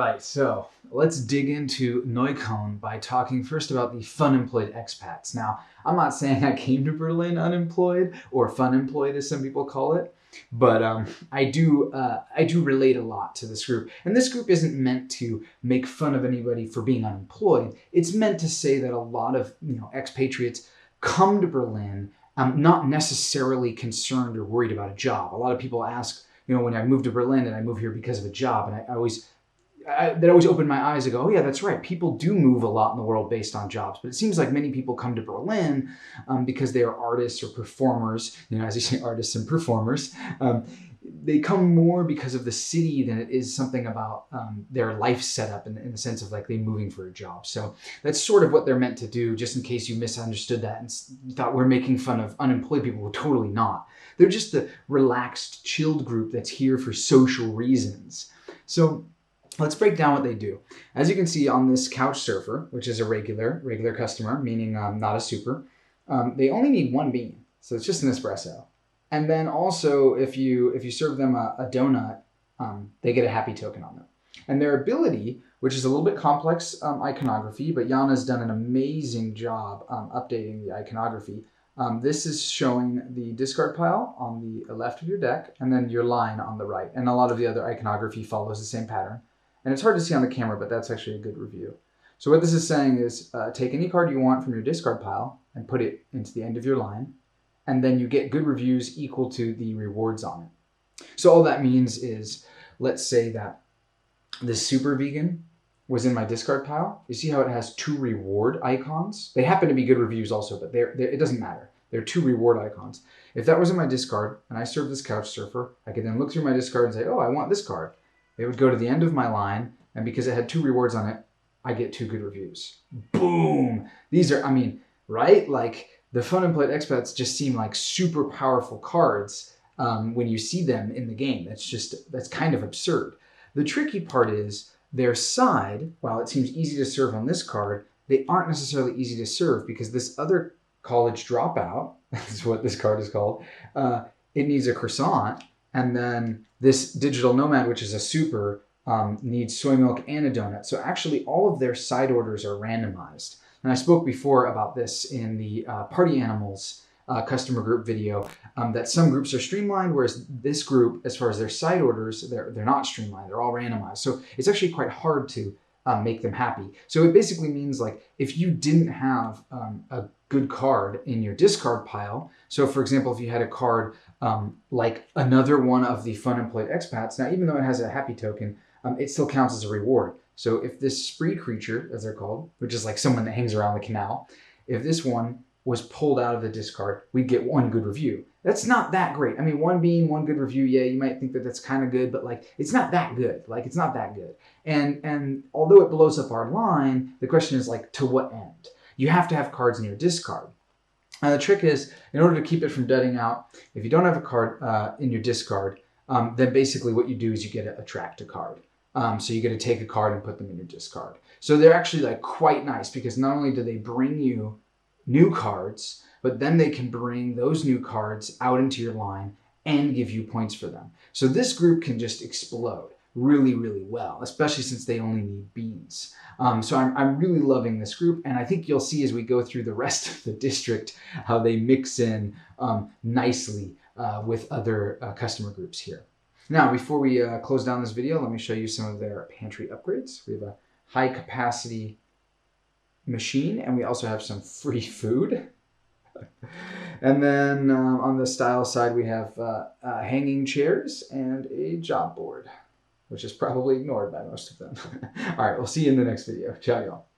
right, so let's dig into Neukölln by talking first about the Funemployed Expats. Now, I'm not saying I came to Berlin unemployed, or funemployed as some people call it, but I do relate a lot to this group. And this group isn't meant to make fun of anybody for being unemployed. It's meant to say that a lot of expatriates come to Berlin not necessarily concerned or worried about a job. A lot of people ask, when I moved to Berlin, and I moved here because of a job, and that always opened my eyes to go, oh yeah, that's right. People do move a lot in the world based on jobs, but it seems like many people come to Berlin because they are artists or performers. As you say, artists and performers. They come more because of the city than it is something about their life setup in the sense of like they moving for a job. So that's sort of what they're meant to do, just in case you misunderstood that and you thought we're making fun of unemployed people. We're totally not. They're just the relaxed, chilled group that's here for social reasons. So let's break down what they do. As you can see on this couch surfer, which is a regular customer, meaning not a super, they only need one bean. So it's just an espresso. And then also, if you serve them a donut, they get a happy token on them. And their ability, which is a little bit complex iconography, but Jana's done an amazing job updating the iconography. This is showing the discard pile on the left of your deck, and then your line on the right. And a lot of the other iconography follows the same pattern. And it's hard to see on the camera, but that's actually a good review. So what this is saying is take any card you want from your discard pile and put it into the end of your line. And then you get good reviews equal to the rewards on it. So all that means is, let's say that this super vegan was in my discard pile. You see how it has 2 reward icons? They happen to be good reviews also, but it doesn't matter. There are 2 reward icons. If that was in my discard and I served this couch surfer, I could then look through my discard and say, oh, I want this card. It would go to the end of my line, and because it had 2 rewards on it, I get 2 good reviews. Boom! These are, right? Like, the Funemployed Expats just seem like super powerful cards when you see them in the game. That's kind of absurd. The tricky part is their side, while it seems easy to serve on this card, they aren't necessarily easy to serve because this other college dropout, that's what this card is called, it needs a croissant, and then this digital nomad, which is a super, needs soy milk and a donut. So actually all of their side orders are randomized. And I spoke before about this in the Party Animals customer group video, that some groups are streamlined, whereas this group, as far as their side orders, they're not streamlined. They're all randomized. So it's actually quite hard to make them happy. So it basically means like if you didn't have a good card in your discard pile, so for example, if you had a card like another one of the Funemployed Expats, now even though it has a happy token, it still counts as a reward. So if this spree creature, as they're called, which is like someone that hangs around the canal, if this one was pulled out of the discard, we'd get 1 good review. That's not that great. 1 being 1 good review, yeah, you might think that that's kind of good, but like it's not that good. Like it's not that good. And although it blows up our line, the question is like, to what end? You have to have cards in your discard. And the trick is, in order to keep it from deading out, if you don't have a card in your discard, then basically what you do is you get to attract a card. So you get to take a card and put them in your discard. So they're actually like quite nice because not only do they bring you new cards, but then they can bring those new cards out into your line and give you points for them. So this group can just explode really, really well, especially since they only need beans. So I'm really loving this group, and I think you'll see as we go through the rest of the district how they mix in nicely with other customer groups here. Now, before we close down this video, let me show you some of their pantry upgrades. We have a high capacity machine, and we also have some free food. And then on the style side, we have hanging chairs and a job board, which is probably ignored by most of them. All right, we'll see you in the next video. Ciao, y'all.